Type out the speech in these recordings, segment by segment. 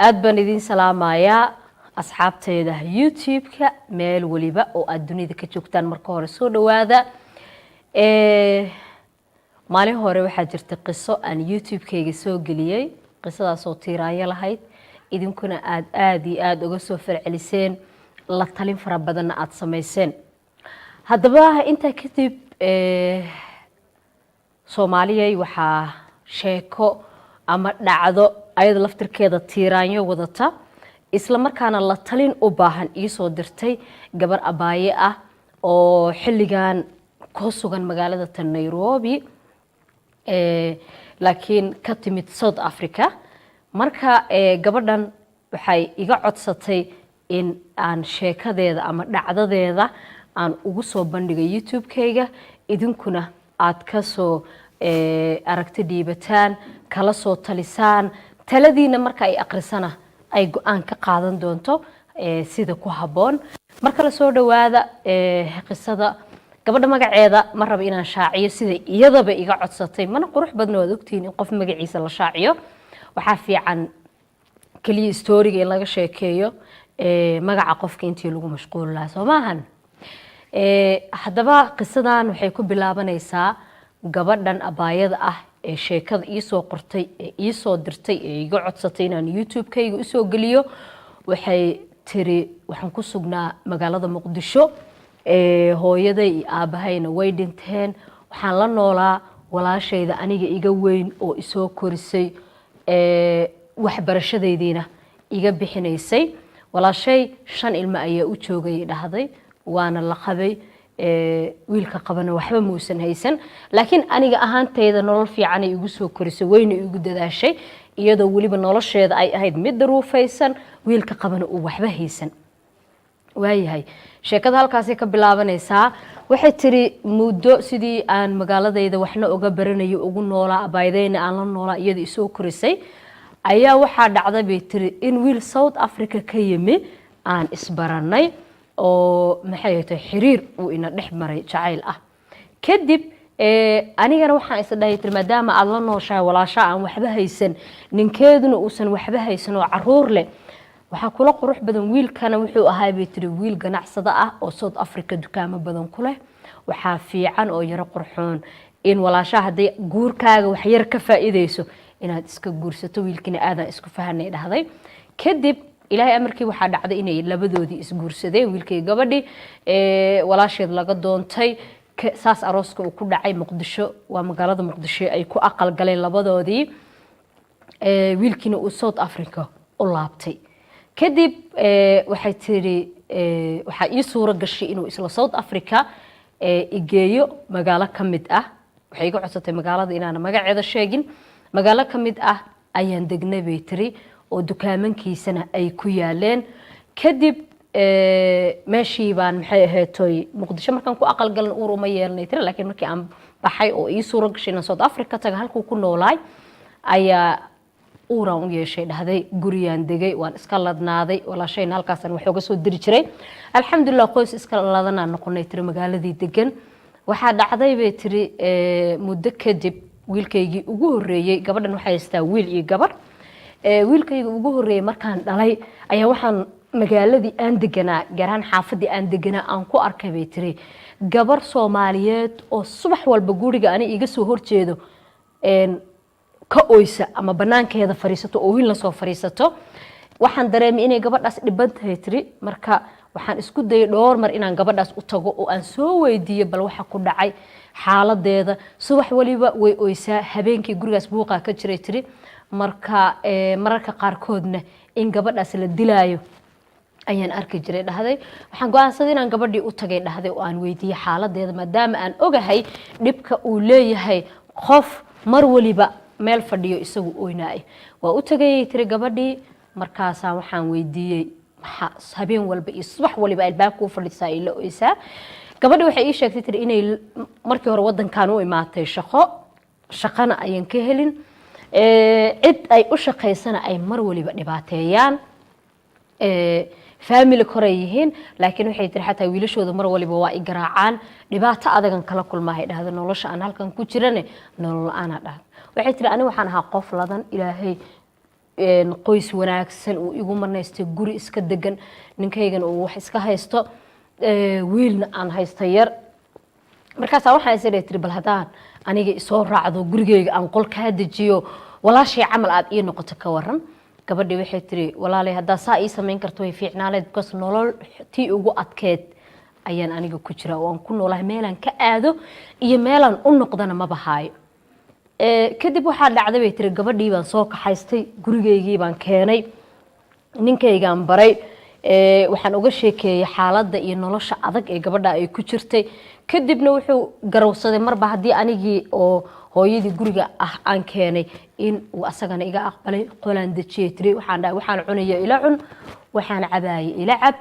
aad baan idin salaamayaa asxaabteeda YouTube-ka meel waliba oo aad dunida ka joogtaan marka hore soo dhawaada maalin hore waxaa jirta qiso aan YouTube-kayga soo geliyay qisadaas oo tiiraanyo lahayd idinkuna aad uga soo farceliseen la talin fara badan aad sameyseen haddaba inta kadib Soomaaliyay waxaa sheeko ama dhacdo ayada laftirkeeda tiiraanyo wadata isla markaana la talin u baahan ii soo dirtay gabar abaaye ah oo xilligan ku sugan magaalada Nairobi laakiin ka timid South Africa marka gabadhan waxay iga codsatay in aan sheekadeeda ama dhacdadeeda aan ugu soo bandhigo YouTube-kayga idinkuna aad ka soo aragti dhiibataan kala soo talisaan taladiina marka ay aqrisana ay go'aan ka qaadan doonto sida ku haboon marka la soo dhawaada qisada gabadha magaceeda ma rabo inaan shaaciyo sida iyadaba iga codsatay mana qurux badna wad ogtiin in qof magaciisa la shaaciyo waxa fiican kaliya story-ga in laga sheekeeyo magaca qofka intii lagu mashquul lahaa Soomahan haddaba qisadan waxay ku bilaabanaysaa gabadhan abaayada ah ee sheekada ii soo qortay ee ii soo dirtay ee iga codsatay inaan YouTube-kayga u soo geliyo waxay tiri waxaan ku sugnaa magaalada Muqdisho hooyaday iyo aabahayna way dhinteen waxaan la noolaa walaashayda aniga iga weyn oo isoo korisay waxbarashadeediina iga bixinaysay walaashay 5 ilmo ayaa u joogay dhahday waana la qabay wiilka qabana waxba muusan haysan laakiin aniga ahaantayda nolol fiican ay igu soo korisay weyna igu dadaashay iyadoo waliba nolosheeda ay ahayd mid daruufaysan wiilka qabana uu waxba haysan waayahay sheekada halkaas ka bilaabanaysaa waxay tiri muddo sidii aan magaaladayda waxna uga baranayo ugu noolaa abaydayna aan la noolaa iyada isoo korisay ayaa waxaa dhacday bay tiri in wiil South Africa ka yimi aan isbaranay oo maxay tahay xiriir uu ina dhex maray jacayl ah kadib anigana waxaan isdhahay maadaama aad la nooshahay walaasha aan waxba haysan ninkeeduna uusan waxba haysan oo caruur leh waxa kula qurux badan wiilkana wuxuu ahaa bay tiri wiil ganacsada ah oo South Africa dukaamo badan ku leh waxa fiican oo yara qurxoon in walaasha haday guurkaaga wax yar ka faa'iideyso inaad iska guursato wiilkina aad isku fahanay dhahday kadib ilaahay amarkii waxa dhacday inay labadoodii isguursadeen wiilkay gabadhi walaasheed laga doontay saas arooska uu ku dhacay Muqdisho waa magaalada Muqdisho ay ku aqal galeen labadoodii wiilkina uu South Africa u laabtay kadib waxay tiri waxa ii suura gashay inuu isla South Africa igeeyo magaalo kamid ah waxay iga codsatay magaalada inaan magaceeda sheegin magaalo kamid ah ayaan degnay bay tiri oo dukaamankiisana ay ku yaaleen kadib meeshii baan maxay ahaatay Muqdisho markaan ku aqal galan uur uma yeelnay tiri laakiin markii aan baxay oo ii suura gashay in South Africa taga halkuu ku noolaay ayaa uuraan u yeeshay dhahday guriyaan degay waan iska ladnaaday walaashayna halkaasaan wax uga soo diri jiray alxamdulillah qoys iska ladana noqonay tiri magaaladii degan waxa dhacday bay tiri muddo kadib wiilkaygii ugu horeeyay gabadhan waxay haystaa wiil iyo gabar wiilkayga ugu horeeyay markaan dhalay ayaa waxaan magaaladii aan deganaa garaan xaafadii aan deganaa aan ku arkay bay tiri gabar Soomaaliyeed oo subax walba guriga ani iga soo horjeedo ka oysa ama banaankeeda fariisato oo wiil la soo fariisato waxaan dareemay inay gabadhaas dhiban tahay tiri marka waxaan isku dayay dhowr mar inaan gabadhaas u tago oo aan soo weydiiyo bal waxa ku dhacay xaaladeeda subax waliba way oysaa habeenkii gurigaas buuqa ka jiray tiri marka mararka qaarkoodna in gabadhaas la dilaayo ayaan arki jiray dhahday waxaan go'aansaday inaan gabadhii u tagay dhahday oo aan weydiiyay xaaladeeda maadaama aan ogahay dhibka uu leeyahay qof mar waliba meel fadhiyo isagu oynaay waa u tagay tiri gabadhii markaas waxaan weydiiyay habeen walba iyo subax waliba albaabka u fadhisaa ila oysaa gabadhii waxay ii sheegtay tiri inay markii hore wadankan u imaatay shaqana ayaan ka helin cid ay u shaqaysana ay mar waliba dhibaateeyaan family kore yihiin laakiin waxay tiri xataa wiilashooda mar waliba waa i garaacaan dhibaato adagan kala kulmaahay dhahdo nolosha aan halkan ku jirane nolol aan dhah waxay tiri ani waxaan ahaa qof ladan ilaahay qoys wanaagsan uu igu marnaystay guri iska degan ninkaygan uu wax iska haysto wiilna aan haysto yar markaas waxaan isleeyahay tiri bal hadaan aniga isoo raacdo gurigeyga aan qol ka dejiyo walaashay camal aad ii noqoto ka waran gabadhii waxay tiri walaalay hadaa saa ii sameyn karto way fiicnaaleed because nolol tii ugu adkeed ayaan aniga ku jira oo aan ku noolahay meelaan ka aado iyo meelaan u noqdana ma bahaayo kadib waxaa dhacday bay tiri gabadhii baan soo kaxaystay gurigeygii baan keenay ninkaygaan baray waxaan uga sheekeeyay xaaladda iyo nolosha adag ee gabadha ay ku jirtay kadibna wuxuu garowsaday marba haddii anigii oo hooyadii guriga ah aan keenay in uu asagana iga aqbalay qolaan dejiyay tiri waxaan dhahay waxaan cunaya ila cun waxaan cabaayay ila cab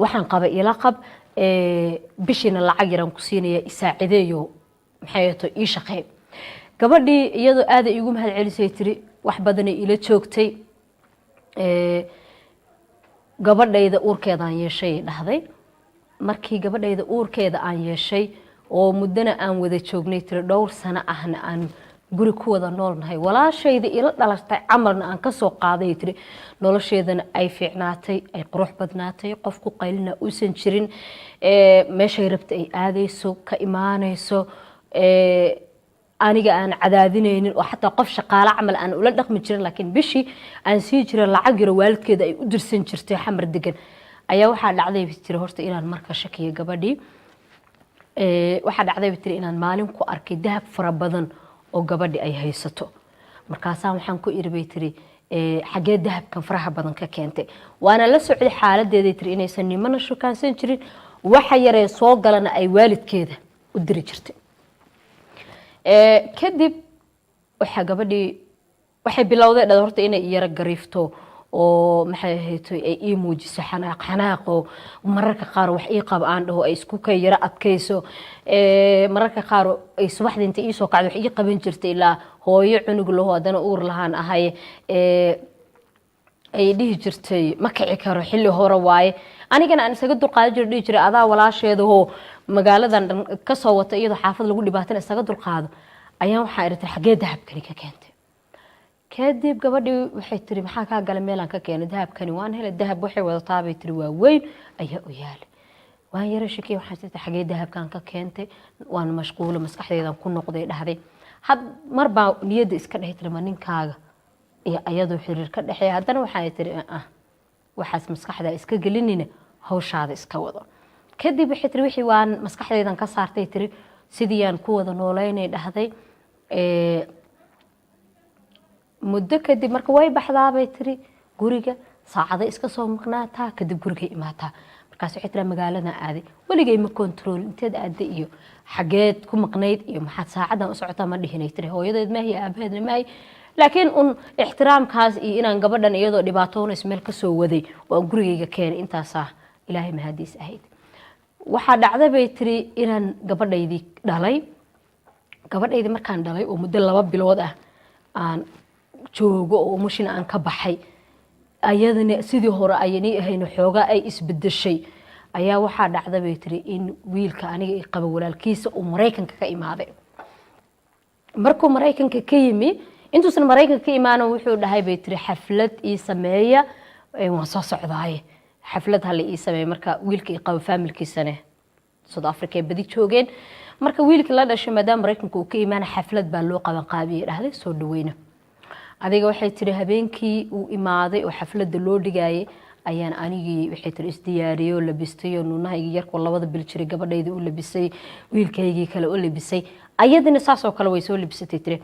waxaan qaba ila qab bishina lacag yaran ku siinaya isaacideeyo maxay ahayd ii shaqeey gabadhii iyadoo aad ay igu mahad celisay tiri wax badan ay ila joogtay gabadhayda uurkeeda aan yeeshay dhahday markii gabadhayda uurkeeda aan yeeshay oo muddana aan wada joognay tiri dhowr sano ahna aan guri ku wada noolnahay walaashayda ila dhalatay camalna aan ka soo qaaday tiri nolosheedana ay fiicnaatay ay qurux badnaatay qof ku qaylina uusan jirin meeshay rabtay ay aadayso ka imaanayso aniga aan cadaadinaynin oo xataa qof shaqaale camal aan ula dhaqmi jirin laakiin bishii aan sii jiray lacag yar waalidkeeda ay u dirsan jirtay xamar degan ayaa waxaa dhacday tiri horta inaan marka shakiyo gabadhii waxaa dhacday tiri inaan maalin ku arkay dahab fara badan oo gabadhi ay haysato markaasaan waxaan ku irbay tiri xagee dahabkan faraha badan ka keentay waana la socday xaaladeeda tiri inaysan nimana shukaansan jirin waxa yaree soo galana ay waalidkeeda u diri jirtay kadib waxa gabadhii waxay bilowday dhad horta inay yara gariifto oo maxay ahayd ay ii muujiso xanaaq oo mararka qaar wax ii qab aan dhaho ay isku ka yara adkayso mararka qaar ay subaxdii inta ii soo kacdo wax ii qaban jirtay ilaa hooyo cunug laho hadana uur lahaan ahay ay dhihi jirtay ma kici karo xilli hore waaye anigana aan isaga dulqaadan jiray dhihi jiray adaa walaasheeda oo magaaladan ka soo wata iyadoo xaafad lagu dhibaatana isaga dulqaado ayaan waxaa irtay xagee dahabkani ka keentay kadib gabadhii waxay tiri maxaa kaa galay meelaan ka keenay dahabkani waan helay dahab waxay wadataa bay tiri waa weyn ayaa u yaalay waan yara shakiyay waxaan tiri xagee dahabkan ka keentay waan mashquulo maskaxdeedan ku noqday dhahday had marba niyada iska dhahay tiri ma ninkaaga iyo ayadoo xiriir ka dhaxay haddana waxay tiri waxaas maskaxda iska gelinina hawshaada iska wado kadib waxay tiri wixii waan maskaxdeedan ka saartay tiri sidii aan ku wada nooleynay dhahday muddo kadib marka way baxdaabay tiri guriga saacada iska soo maqnaataa kadib guriga imaataa markaas waxay tiri magaalada aaday waligay ma control inteed aaday iyo xageed ku maqnayd iyo maxaad saacadan u socotaa ma dhihinay tiri hooyadeed ma hiya aabaheedna ma hay laakiin un ixtiraamkaas iyo inaan gabadhan iyadoo dhibaatoonays meel ka soo waday oo aan gurigayga keenay intaasaa ilaahay mahadiis ahayd waxaa dhacday bay tiri inaan gabadhaydii dhalay gabadhaydii markaan dhalay oo muddo 2 bilood ah aan joogo oo mushina aan ka baxay ayadana sidii hore ayanii ahayn xoogaa ay isbedeshay ayaa waxaa dhacday bay tiri in wiilka aniga ay qabo walaalkiisa uu Mareykanka ka imaaday markuu Mareykanka ka yimi intuusan Mareykanka ka imaano wuxuu dhahay bay tiri xaflad ii sameeya waan soo socdaay xaflad hal ii sameey marka wiilka ay qabo familkiisana South Africa badi joogeen marka wiilka la dhashay maadaama Mareykanka uu ka imaana xaflad baa loo qaban qaabiyay dhahday soo dhaweyna adiga waxay tiri habeenkii uu imaaday oo xafladda loo dhigayay ayaan anigii waxay tiri isdiyaariyo labistay oo nuunahayga yarko 2 bil jiray gabadhayda u labisay wiilkaygii kale u labisay ayadina saas oo kale way soo labisatay tiri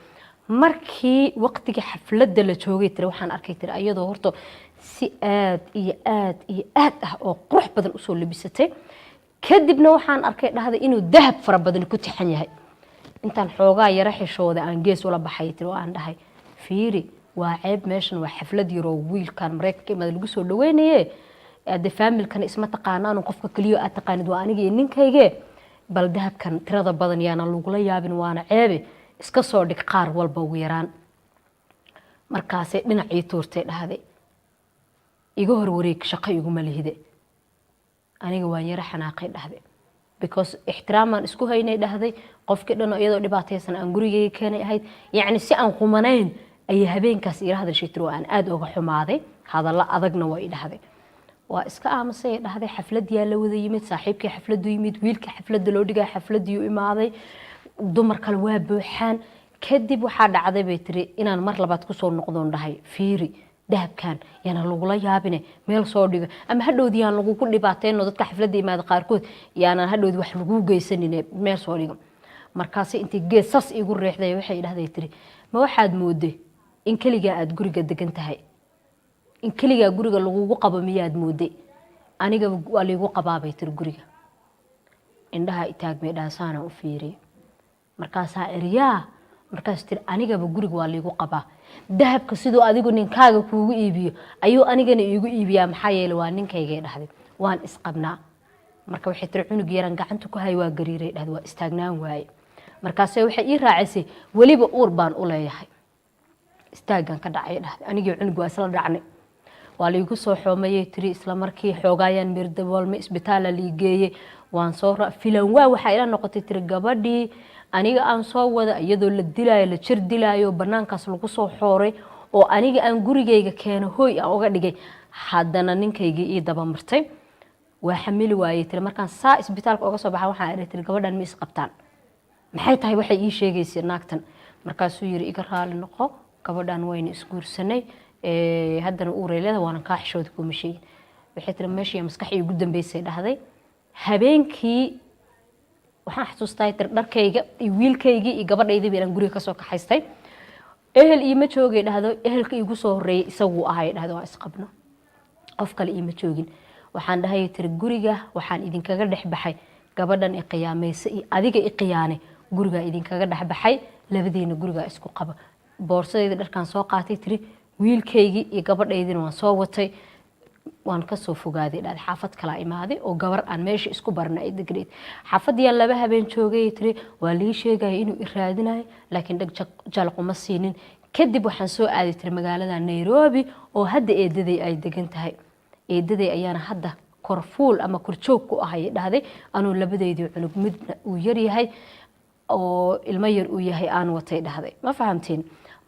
markii waqtiga xafladda la joogay tiri waxaan arkay tiri ayadoo horto si aad iyo aad oo qurux badan u soo labisatay kadibna waxaan arkay dhahday inuu dahab fara badan ku tixan yahay intaan xoogaa yara xishooda aan gees ula baxay tiri oo aan dhahay fiiri waa ceeb meeshan waa xaflad yaro wiilkan Mareykanka imada lagu soo dhaweynaye aad familkan isma taqaanaan qofka kaliya aad taqaanid waa aniga iyo ninkayga bal dahabkan tirada badan yaana lagu la yaabin waana ceebe iska soo dhig qaar walba ugu yaraan markaas dhinacii tuurtay dhahday iga hor wareeg shaqo igu malihide aniga waan yara xanaaqay dhahday because ixtiraaman isku haynay dhahday qofkii dhan iyadoo dhibaataysan aan gurigeyga keenay ahayd yaani si aan qumanayn ay habeenkaas ila hadashay tiro aan aad uga xumaaday hadalla adagna way dhahday waa iska aamusay dhahday xaflad yaa la wada yimid saaxiibkii xafladu yimid wiilka xaflada loo dhigay xafladii u imaaday dumar kale waa buuxaan kadib waxaa dhacday bay tiri inaan mar labaad ku soo noqdoon dhahay fiiri dahabkan yana lagula yaabine meel soo dhiga ama hadhowdii aan lagu dhibaateeno dadka xaflada imaada qaarkood yaana hadhowdii wax lagu geysanine meel soo dhiga markaas intii geesas igu reexday waxay dhahday tiri ma waxaad mooday in kaliya aad guriga degan tahay in kaliya guriga lagu qabo miyaad mooday aniga waa liigu qabaabay tiri guriga indhaha itaag may dhaasaana u fiiriyay markaas eriyaa markaas tiri anigaba guriga waa liigu qabaa dahabka sidoo adigu ninkaaga kuugu iibiyo ayuu anigana iigu iibiyaa maxaa yeelay waa ninkayga dhahday waan isqabnaa marka waxay tiri cunug yaran gacanta ku hay waa gariiray dhahday waa istaagnaan waaye markaas waxay ii raacisay waliba uur baan u leeyahay istaagan ka dhacay dhahday anigii cunug waa isla dhacnay waa liigu soo xoomayay tiri isla markii xoogayaan mirdaboolme isbitaal la geeyay waan soo filan waa waxa ila noqotay tiri gabadhii aniga aan soo wada iyadoo la dilaayo la jir dilaayo banaankaas lagu soo xooray oo aniga aan gurigeyga keeno hooy aan uga dhigay haddana ninkayga ii daba martay waa xamili waayay tiri markaan saa isbitaalka uga soo baxay waxaan iri tiri gabadhan ma is qabtaan maxay tahay waxay ii sheegaysay naagtan markaasuu yiri iga raali noqo gabadhan wayna isguursanay haddana uureelada waana ka xishooda kuma sheegin waxay tiri meeshii maskaxii ugu dambeysay dhahday habeenkii waxaan xasuustaa tir dharkayga iyo wiilkayga iyo gabadhaydii baan guriga ka soo kaxaystay ehel iyo ma joogay dhahdo ehelka igu soo horeeyay isagu ahay dhahdo waa isqabno qof kale iyo ma joogin waxaan dhahay tir guriga waxaan idinkaga dhex baxay gabadhan ee qiyaamaysa iyo adiga i qiyaane guriga idinkaga dhex baxay labadeena guriga isku qaba boorsadayda dharkan soo qaatay tiri wiilkayga iyo gabadhaydina waan soo watay waan ka soo fogaaday dhad xaafad kala imaaday oo gabar aan meesha isku barnay ay degreed xaafadii laba habeen joogay tiri waa lii sheegay inuu iraadinayo laakiin dhag jalquma siinin kadib waxaan soo aaday tiri magaalada Nairobi oo hadda eedaday ay degan tahay eedaday ayaana hadda korfuul ama korjoog ku ahay dhahday anuu labadeedii cunug mid uu yar yahay oo ilmo yar uu yahay aan watay dhahday ma fahamteen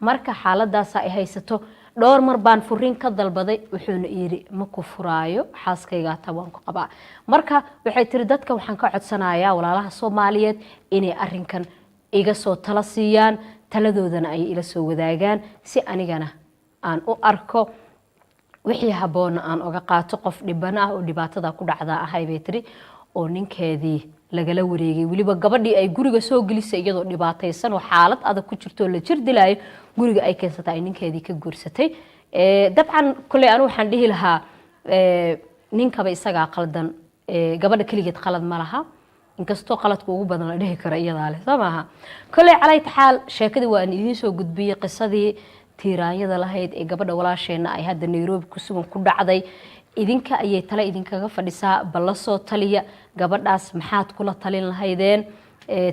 marka xaaladaas ay haysato dhowr mar baan furin ka dalbaday wuxuuna yiri ma ku furaayo xaaskayga tabaan ku qabaa marka waxay tiri dadka waxaan ka codsanayaa walaalaha Soomaaliyeed inay arrinkan iga soo tala siiyaan taladoodana ay ila soo wadaagaan si anigana aan u arko wixii haboon aan uga qaato qof dhibana ah oo dhibaatada ku dhacda ahay bay tiri oo ninkeedii lagala wareegay waliba gabadhii ay guriga soo gelisay iyadoo dhibaataysan oo xaalad adag ku jirto la jir dilaayo guriga ay keensatay ninkeedii ka guursatay dabcan kulay anu waxaan dhihi lahaa ninkaba isaga qaldan gabadha kaligeed qalad ma laha inkastoo qaladku ugu badan la dhihi karo iyada leh samaha kulay calay taxal sheekadii waan idin soo gudbiyay qisadii tiiraanyada lahayd ee gabadha walaasheena ay hadda Nairobi ku sugan ku dhacday idinka ayay tala idinkaga fadhisaa balla soo taliya gabadhaas maxaad kula talin lahaydeen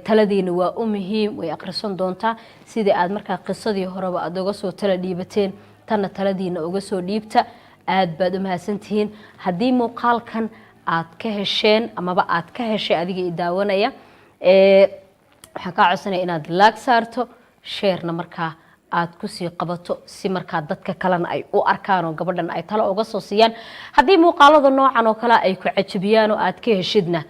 taladiina waa u muhiim way aqrisan doontaa sidii aad markaa qisadii horeba aad uga soo tala dhiibateen tanna taladiina uga soo dhiibta aad baad u mahadsantihiin haddii muuqaalkan aad ka hesheen amaba aad ka heshay adiga i daawanaya waxaan kaa codsanaya inaad laag saarto sheerna markaa aad ku sii qabato si markaa dadka kalena ay u arkaan oo gabadhan ay talo uga soo siiyaan haddii muuqaalada noocan oo kale ay ku cajabiyaan oo aad ka heshidna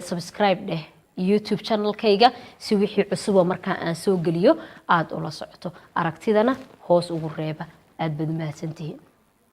subscribe dheh YouTube channelkayga si wixii cusub oo markaa aan soo geliyo aad ula socoto aragtidana hoos ugu reeba aad baad mahadsantihiin